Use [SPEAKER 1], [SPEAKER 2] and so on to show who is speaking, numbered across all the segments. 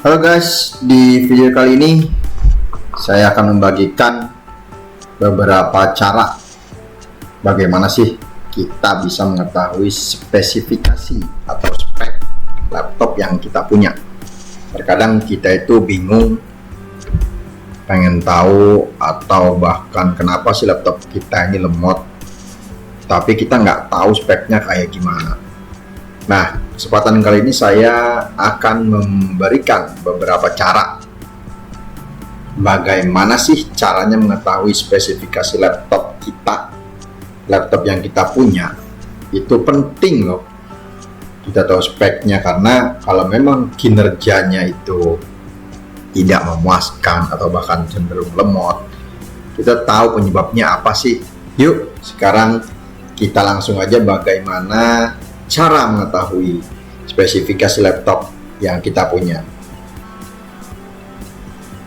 [SPEAKER 1] Halo guys, di video kali ini saya akan membagikan beberapa cara bagaimana sih kita bisa mengetahui spesifikasi atau spek laptop yang kita punya. Terkadang kita itu bingung, pengen tahu atau bahkan kenapa sih laptop kita ini lemot, tapi kita nggak tahu speknya kayak gimana. Nah, kesempatan kali ini saya akan memberikan beberapa cara bagaimana sih caranya mengetahui spesifikasi laptop kita. Laptop yang kita punya itu penting loh kita tahu speknya, karena kalau memang kinerjanya itu tidak memuaskan atau bahkan cenderung lemot, kita tahu penyebabnya apa sih. Yuk sekarang kita langsung aja bagaimana cara mengetahui spesifikasi laptop yang kita punya.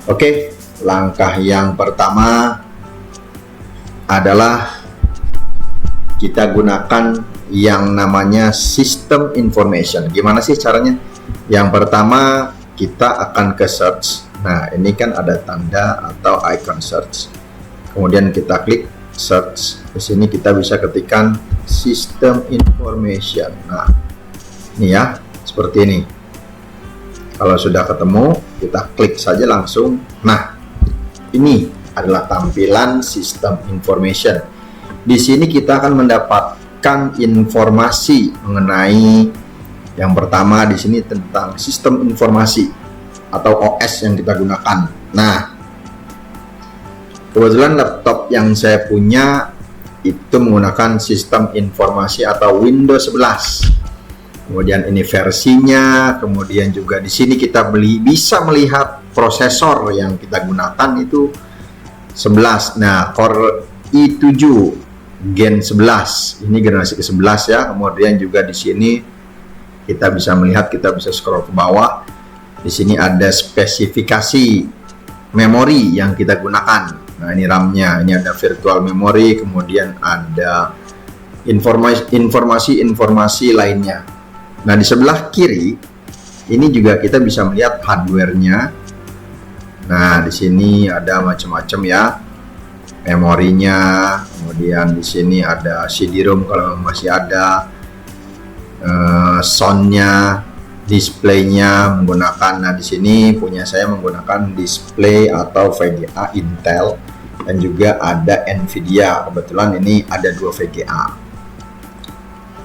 [SPEAKER 1] Oke, langkah yang pertama adalah kita gunakan yang namanya system information. Gimana sih caranya? Yang pertama kita akan ke search. Nah, ini kan ada tanda atau icon search. Kemudian kita klik search. Di sini kita bisa ketikkan system information. Nah, ini ya, seperti ini. Kalau sudah ketemu, kita klik saja langsung. Nah, ini adalah tampilan system information. Di sini kita akan mendapatkan informasi mengenai yang pertama di sini tentang sistem informasi atau OS yang kita gunakan. Nah, kebetulan laptop yang saya punya itu menggunakan sistem informasi atau Windows 11. Kemudian ini versinya, kemudian juga di sini kita bisa melihat prosesor yang kita gunakan itu 11. Nah, Core i7 Gen 11. Ini generasi ke-11 ya. Kemudian juga di sini kita bisa melihat, kita bisa scroll ke bawah. Di sini ada spesifikasi memori yang kita gunakan. Nah, ini RAM-nya, ini ada virtual memory, kemudian ada informasi lainnya. Nah, di sebelah kiri ini juga kita bisa melihat hardware-nya. Nah, di sini ada macam-macam ya, memorinya, kemudian di sini ada CD-ROM kalau masih ada, sound-nya, display-nya menggunakan. Nah, di sini punya saya menggunakan display atau VGA Intel dan juga ada Nvidia. Kebetulan ini ada 2 VGA.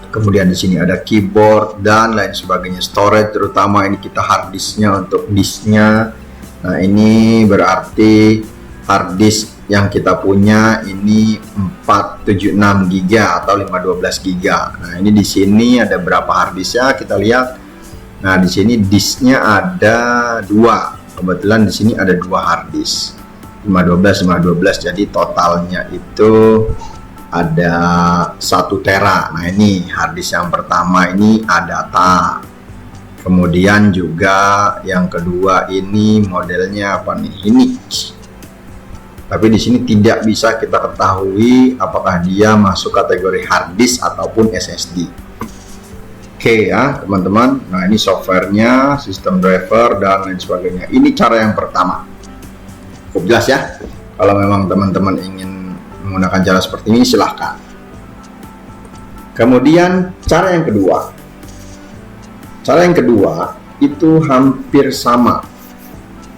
[SPEAKER 1] Kemudian di sini ada keyboard dan lain sebagainya. Storage terutama ini kita hard disk-nya untuk disk-nya. Nah, ini berarti hard disk yang kita punya ini 476 GB atau 512 GB. Nah, ini di sini ada berapa hard disk-nya kita lihat. Nah, di sini disknya ada 2. Kebetulan di sini ada 2 hard disk, 512. Jadi totalnya itu ada 1 tera. Nah, ini hard disk yang pertama ini ADATA. Kemudian juga yang kedua ini modelnya apa nih? Ini. Tapi di sini tidak bisa kita ketahui apakah dia masuk kategori hard disk ataupun SSD. Oke ya teman-teman, nah ini softwarenya, sistem driver dan lain sebagainya. Ini cara yang pertama. Cukup jelas ya. Kalau memang teman-teman ingin menggunakan cara seperti ini silahkan. Kemudian cara yang kedua. Cara yang kedua itu hampir sama,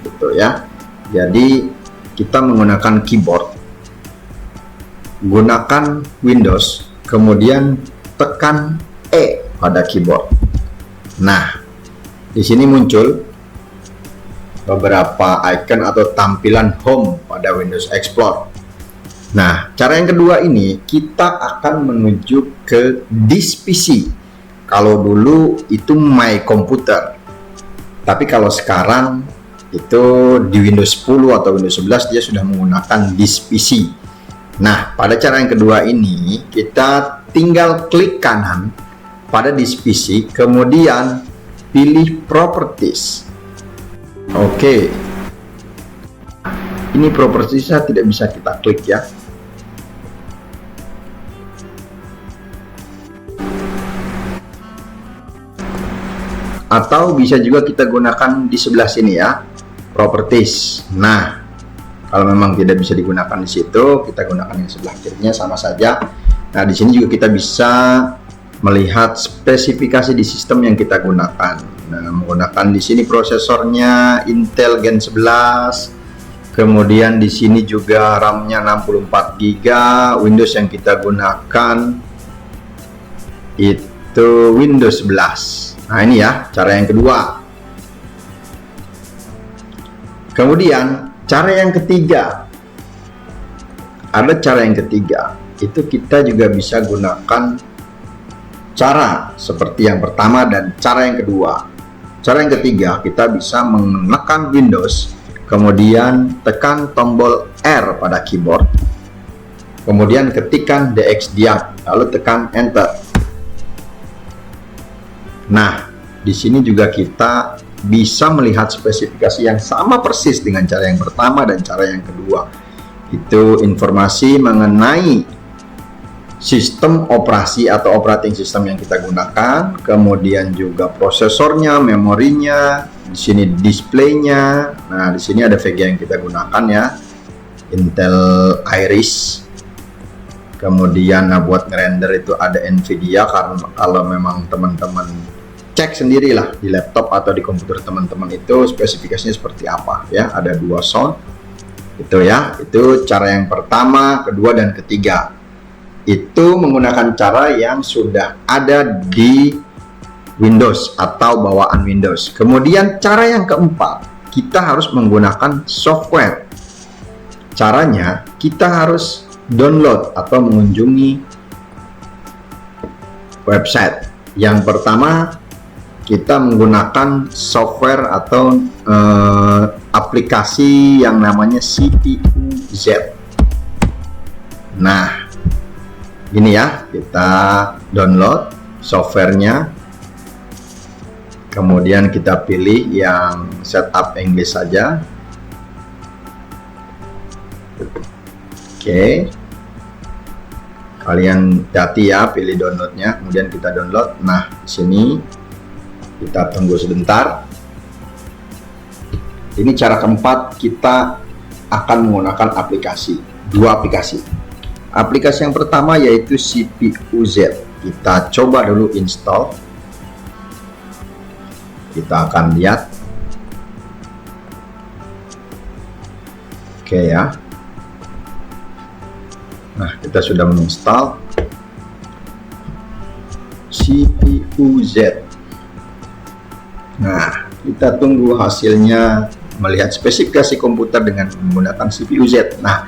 [SPEAKER 1] gitu ya. Jadi kita menggunakan keyboard, gunakan Windows, kemudian tekan E pada keyboard. Nah, di sini muncul beberapa icon atau tampilan home pada Windows Explorer. Nah, cara yang kedua ini kita akan menuju ke disk PC. Kalau dulu itu My Computer, tapi kalau sekarang itu di Windows 10 atau Windows 11 dia sudah menggunakan disk PC. Nah, pada cara yang kedua ini kita tinggal klik kanan pada disk PC, kemudian pilih properties. Oke. Ini propertiesnya tidak bisa kita klik ya. Atau bisa juga kita gunakan di sebelah sini ya, properties. Nah, kalau memang tidak bisa digunakan di situ, kita gunakan yang sebelah kirinya, sama saja. Nah, di sini juga kita bisa melihat spesifikasi di sistem yang kita gunakan. Nah, menggunakan di sini prosesornya Intel Gen 11. Kemudian di sini juga RAM-nya 64 GB. Windows yang kita gunakan itu Windows 11. Nah, ini ya cara yang kedua. Kemudian cara yang ketiga, ada cara yang ketiga, itu kita juga bisa gunakan cara seperti yang pertama dan cara yang kedua. Cara yang ketiga, kita bisa menekan Windows, kemudian tekan tombol R pada keyboard, kemudian ketikkan DXDiag, lalu tekan Enter. Nah, di sini juga kita bisa melihat spesifikasi yang sama persis dengan cara yang pertama dan cara yang kedua. Itu informasi mengenai sistem operasi atau operating system yang kita gunakan, kemudian juga prosesornya, memorinya, di sini displaynya. Nah, di sini ada VGA yang kita gunakan ya, Intel Iris. Kemudian buat ngerender itu ada Nvidia, karena kalau memang teman-teman cek sendirilah di laptop atau di komputer teman-teman itu spesifikasinya seperti apa ya. Ada 2 sound itu ya. Itu cara yang pertama, kedua, dan ketiga. Itu menggunakan cara yang sudah ada di Windows atau bawaan Windows. Kemudian cara yang keempat, kita harus menggunakan software. Caranya kita harus download atau mengunjungi website. Yang pertama, kita menggunakan software atau aplikasi yang namanya CPU-Z. Nah, ini ya, kita download softwarenya, kemudian kita pilih yang setup English saja. Oke, kalian hati ya, pilih downloadnya, kemudian kita download. Nah, di sini kita tunggu sebentar. Ini cara keempat, kita akan menggunakan aplikasi, 2 aplikasi. Aplikasi yang pertama yaitu CPU-Z. Kita coba dulu install. Kita akan lihat. Oke ya. Nah, kita sudah menginstal CPU-Z. Nah, kita tunggu hasilnya, melihat spesifikasi komputer dengan menggunakan CPU-Z. Nah,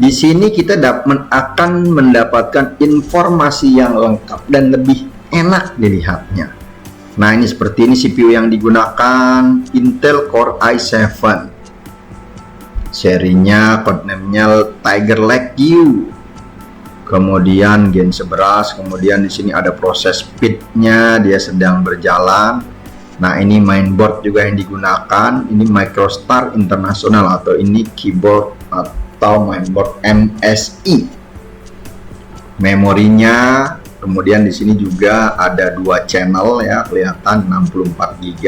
[SPEAKER 1] di sini kita akan mendapatkan informasi yang lengkap dan lebih enak dilihatnya. Nah, ini seperti ini CPU yang digunakan, Intel Core i7. Serinya, codename-nya Tiger Lake U. Kemudian Gen 11, kemudian di sini ada proses speed-nya, dia sedang berjalan. Nah, ini mainboard juga yang digunakan, ini MicroStar International atau ini keyboard atau mainboard MSI. Memorinya, kemudian di sini juga ada 2 channel ya, kelihatan 64 GB.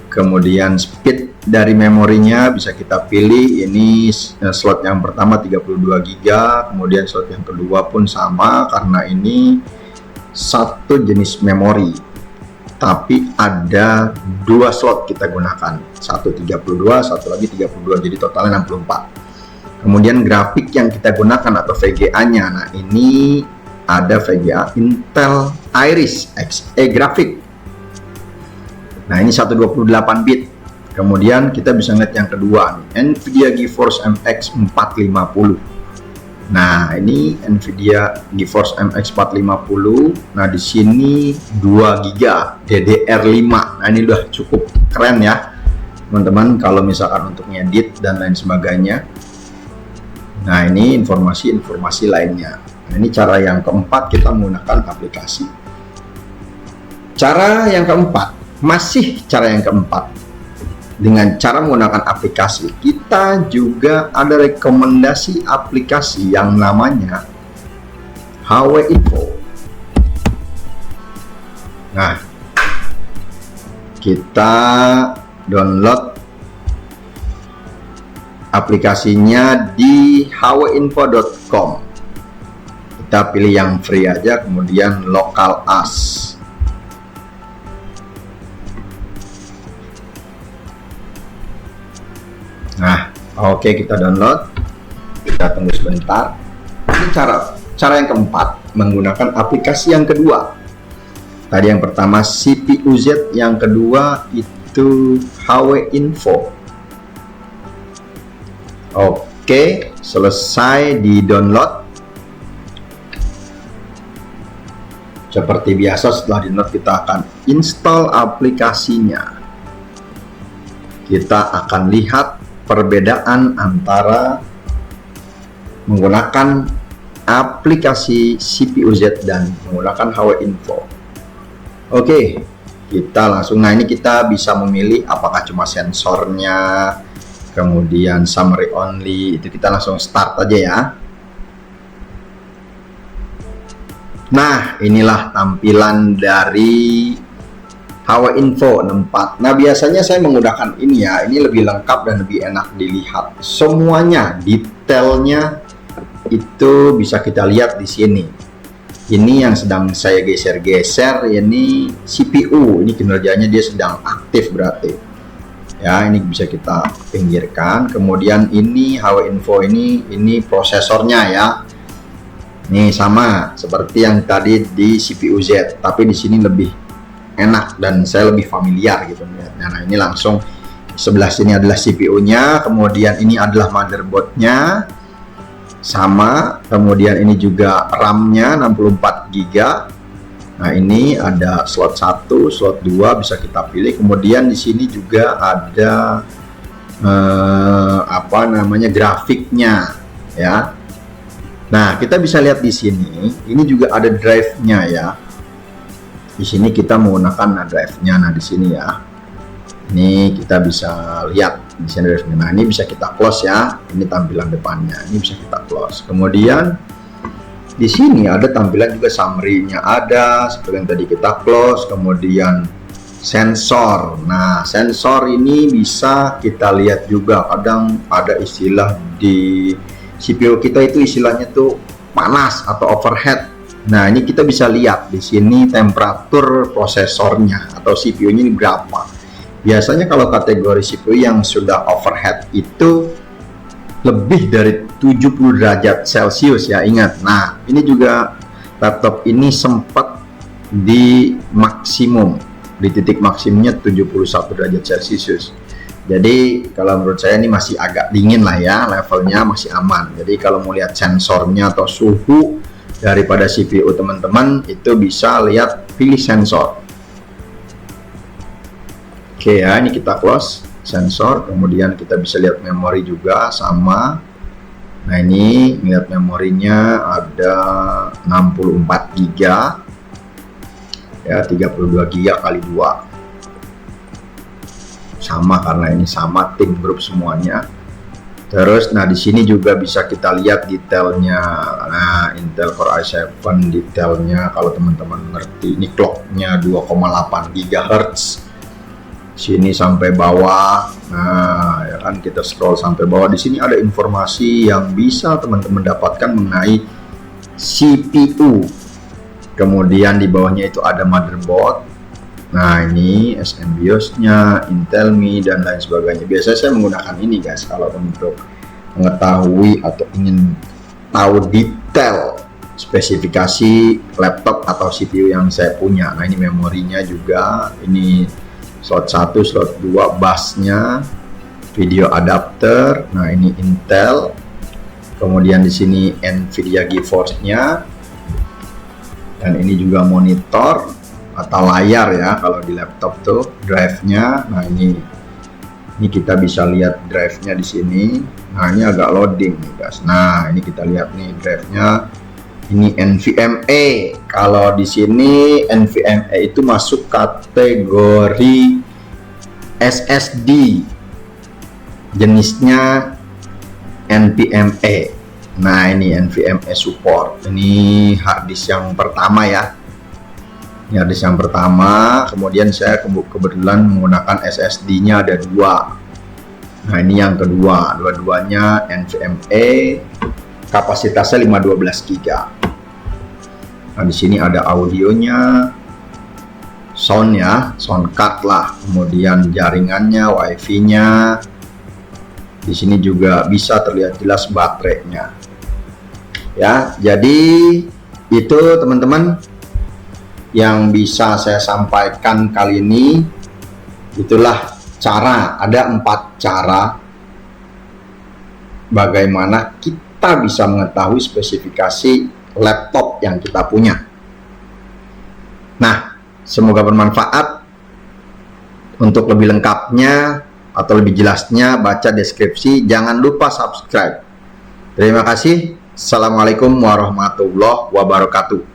[SPEAKER 1] Kemudian speed dari memorinya bisa kita pilih, ini slot yang pertama 32 GB, kemudian slot yang kedua pun sama karena ini satu jenis memori. Tapi ada 2 slot kita gunakan, satu 32, satu lagi 32, jadi totalnya 64. Kemudian grafik yang kita gunakan atau VGA-nya, nah ini ada VGA Intel Iris Xe grafik. Nah, ini 128 bit. Kemudian kita bisa lihat yang kedua, Nvidia GeForce MX 450. Nah, ini Nvidia GeForce MX 450. Nah, di sini 2 GB DDR5. Nah, ini udah cukup keren ya, teman-teman, kalau misalkan untuk ngedit dan lain sebagainya. Nah, ini informasi-informasi lainnya. Nah, ini cara yang keempat, kita menggunakan aplikasi. Cara yang keempat, masih cara yang keempat, dengan cara menggunakan aplikasi, kita juga ada rekomendasi aplikasi yang namanya HW Info. Nah, kita download aplikasinya di hwinfo.com. Kita pilih yang free aja, kemudian local as. Nah, oke, kita download. Kita tunggu sebentar. Ini cara yang keempat, menggunakan aplikasi yang kedua. Tadi yang pertama CPU-Z, yang kedua itu hwinfo. Oke, selesai di download. Seperti biasa, setelah di download kita akan install aplikasinya. Kita akan lihat perbedaan antara menggunakan aplikasi CPU-Z dan menggunakan hwinfo. Oke, kita langsung. Nah, ini kita bisa memilih apakah cuma sensornya, kemudian summary only. Itu kita langsung start aja ya. Nah, inilah tampilan dari hwinfo 64. Nah, biasanya saya menggunakan ini ya. Ini lebih lengkap dan lebih enak dilihat. Semuanya, detailnya itu bisa kita lihat di sini. Ini yang sedang saya geser-geser, ini CPU. Ini kinerjanya dia sedang aktif berarti. Ya, ini bisa kita pinggirkan. Kemudian ini hwinfo ini prosesornya ya. Ini sama seperti yang tadi di CPU-Z, tapi di sini lebih enak dan saya lebih familiar gitu. Nah, ini langsung sebelah sini adalah CPU-nya, kemudian ini adalah motherboard-nya sama, kemudian ini juga RAM-nya 64 GB. Nah, ini ada slot 1, slot 2 bisa kita pilih. Kemudian di sini juga ada grafiknya ya. Nah, kita bisa lihat di sini, ini juga ada drive-nya ya. Di sini kita menggunakan drive-nya. Nah, di sini ya. Ini kita bisa lihat di sini drive-nya. Nah, ini bisa kita close ya. Ini tampilan depannya. Ini bisa kita close. Kemudian di sini ada tampilan juga summary-nya ada seperti yang tadi kita close. Kemudian sensor. Nah, sensor ini bisa kita lihat juga. Kadang ada istilah di CPU kita itu istilahnya tuh panas atau overhead. Nah, ini kita bisa lihat di sini temperatur prosesornya atau CPU-nya ini berapa. Biasanya kalau kategori CPU yang sudah overhead itu lebih dari 70 derajat Celcius ya, ingat. Nah, ini juga laptop ini sempat di maksimum, di titik maksimumnya 71 derajat Celcius. Jadi kalau menurut saya ini masih agak dingin lah ya, levelnya masih aman. Jadi kalau mau lihat sensornya atau suhu daripada CPU teman-teman, itu bisa lihat pilih sensor. Oke ya, ini kita close sensor. Kemudian kita bisa lihat memori juga sama. Nah, ini lihat memorinya ada 64 GB ya, 32 GB kali 2 sama, karena ini sama tim grup semuanya. Terus, nah di sini juga bisa kita lihat detailnya. Nah, Intel Core i7 detailnya, kalau teman-teman ngerti, ini clocknya 2,8 GHz. Sini sampai bawah. Nah, ya kan, kita scroll sampai bawah. Di sini ada informasi yang bisa teman-teman dapatkan mengenai CPU. Kemudian di bawahnya itu ada motherboard. Nah, ini SN BIOS-nya, Intel Mi, dan lain sebagainya. Biasanya saya menggunakan ini guys, kalau untuk mengetahui atau ingin tahu detail spesifikasi laptop atau CPU yang saya punya. Nah, ini memorinya juga, ini slot 1, slot 2, busnya, video adapter. Nah, ini Intel. Kemudian di sini Nvidia GeForce-nya. Dan ini juga monitor atau layar ya, kalau di laptop tuh drive-nya. Nah, ini kita bisa lihat drive-nya di sini. Nah, ini agak loading nih guys. Nah, ini kita lihat nih drive-nya. Ini NVMe. Kalau di sini NVMe itu masuk kategori SSD. Jenisnya NVMe. Nah, ini NVMe support. Ini hard disk yang pertama ya. Ini harddisk yang pertama, kemudian saya kebetulan menggunakan SSD-nya ada 2. Nah, ini yang kedua, dua-duanya NVMe, kapasitasnya 512 GB. Nah, di sini ada audionya, soundnya, sound card lah, kemudian jaringannya, wifi-nya. Di sini juga bisa terlihat jelas baterainya. Ya, jadi itu teman-teman yang bisa saya sampaikan kali ini. Itulah cara, ada 4 cara bagaimana kita bisa mengetahui spesifikasi laptop yang kita punya. Nah, semoga bermanfaat. Untuk lebih lengkapnya atau lebih jelasnya baca deskripsi, jangan lupa subscribe. Terima kasih. Assalamualaikum warahmatullahi wabarakatuh.